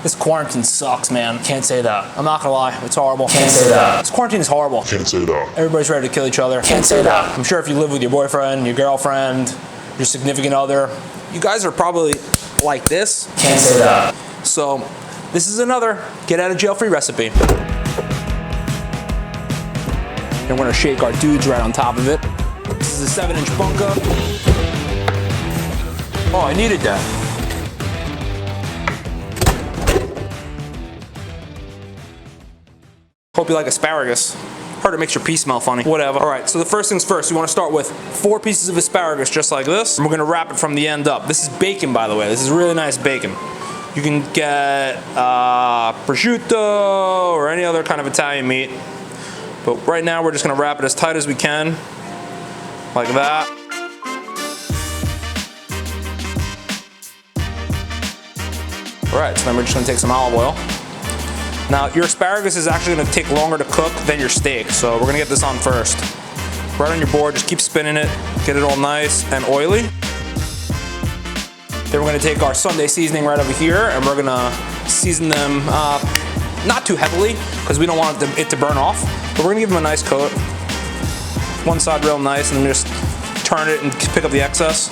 This quarantine sucks, man. Can't say that. I'm not gonna lie, it's horrible. Can't say that. This quarantine is horrible. Can't say that. Everybody's ready to kill each other. Can't say that. I'm sure if you live with your boyfriend, your girlfriend, your significant other, you guys are probably like this. Can't say that. So, this is another get out of jail free recipe. And we're gonna shake our dudes right on top of it. This is a 7-inch bunka. Oh, I needed that. Hope you like asparagus. Heard it makes your pee smell funny. Whatever. All right, so the first things first, you want to start with 4 pieces of asparagus just like this. And we're gonna wrap it from the end up. This is bacon, by the way. This is really nice bacon. You can get prosciutto or any other kind of Italian meat. But right now we're just gonna wrap it as tight as we can, like that. All right, so then we're just gonna take some olive oil. Now, your asparagus is actually gonna take longer to cook than your steak, so we're gonna get this on first. Right on your board, just keep spinning it, get it all nice and oily. Then we're gonna take our Sunday seasoning right over here, and we're gonna season them not too heavily, because we don't want it to burn off, but we're gonna give them a nice coat. One side real nice, and then just turn it and pick up the excess.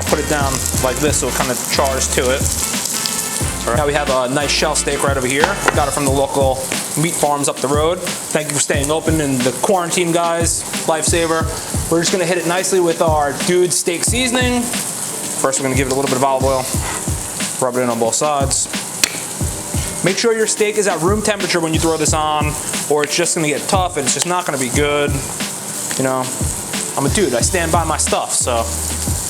Put it down like this so it kind of chars to it. Right. Now we have a nice shell steak right over here. Got it from the local meat farms up the road. Thank you for staying open in the quarantine, guys. Lifesaver. We're just gonna hit it nicely with our dude steak seasoning. First we're gonna give it a little bit of olive oil. Rub it in on both sides. Make sure your steak is at room temperature when you throw this on, or it's just gonna get tough and it's just not gonna be good. You know, I'm a dude, I stand by my stuff, so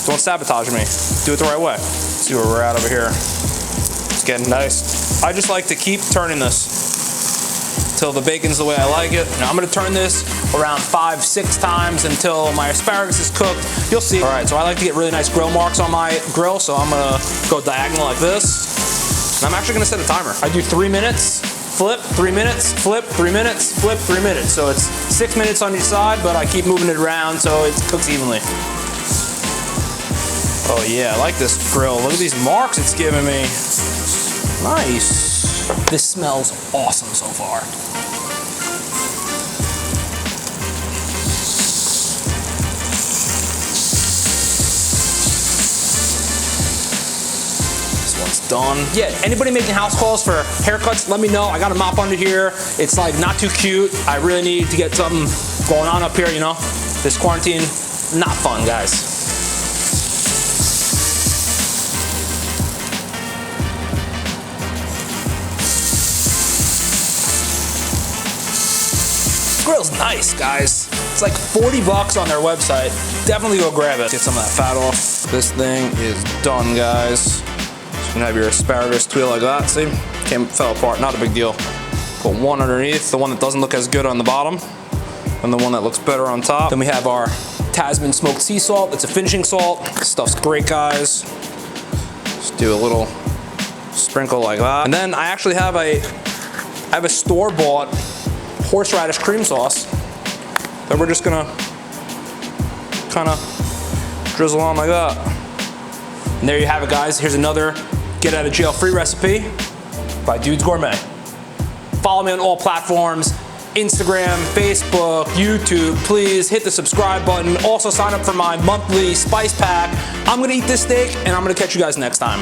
don't sabotage me. Do it the right way. Let's see where we're at over here. It's getting nice. I just like to keep turning this till the bacon's the way I like it. Now I'm gonna turn this around 5-6 times until my asparagus is cooked. You'll see. All right, so I like to get really nice grill marks on my grill, so I'm gonna go diagonal like this. And I'm actually gonna set a timer. I do 3 minutes, flip, 3 minutes, flip, 3 minutes, flip, 3 minutes. So it's 6 minutes on each side, but I keep moving it around so it cooks evenly. Oh yeah, I like this grill. Look at these marks it's giving me. Nice. This smells awesome so far. This one's done. Yeah, anybody making house calls for haircuts, let me know. I got a mop under here. It's like not too cute. I really need to get something going on up here, you know? This quarantine, not fun, guys. Grill's nice, guys. It's like 40 bucks on their website. Definitely go grab it. Get some of that fat off. This thing is done, guys. So you can have your asparagus tweel like that. See? Fell apart, not a big deal. Put one underneath, the one that doesn't look as good on the bottom, and the one that looks better on top. Then we have our Tasman smoked sea salt. It's a finishing salt. This stuff's great, guys. Just do a little sprinkle like that. And then I actually have a store-bought horseradish cream sauce that we're just gonna kind of drizzle on like that. And there you have it, guys. Here's another get out of jail free recipe by Dudes Gourmet. Follow me on all platforms, Instagram, Facebook, YouTube. Please hit the subscribe button. Also sign up for my monthly spice pack. I'm gonna eat this steak and I'm gonna catch you guys next time.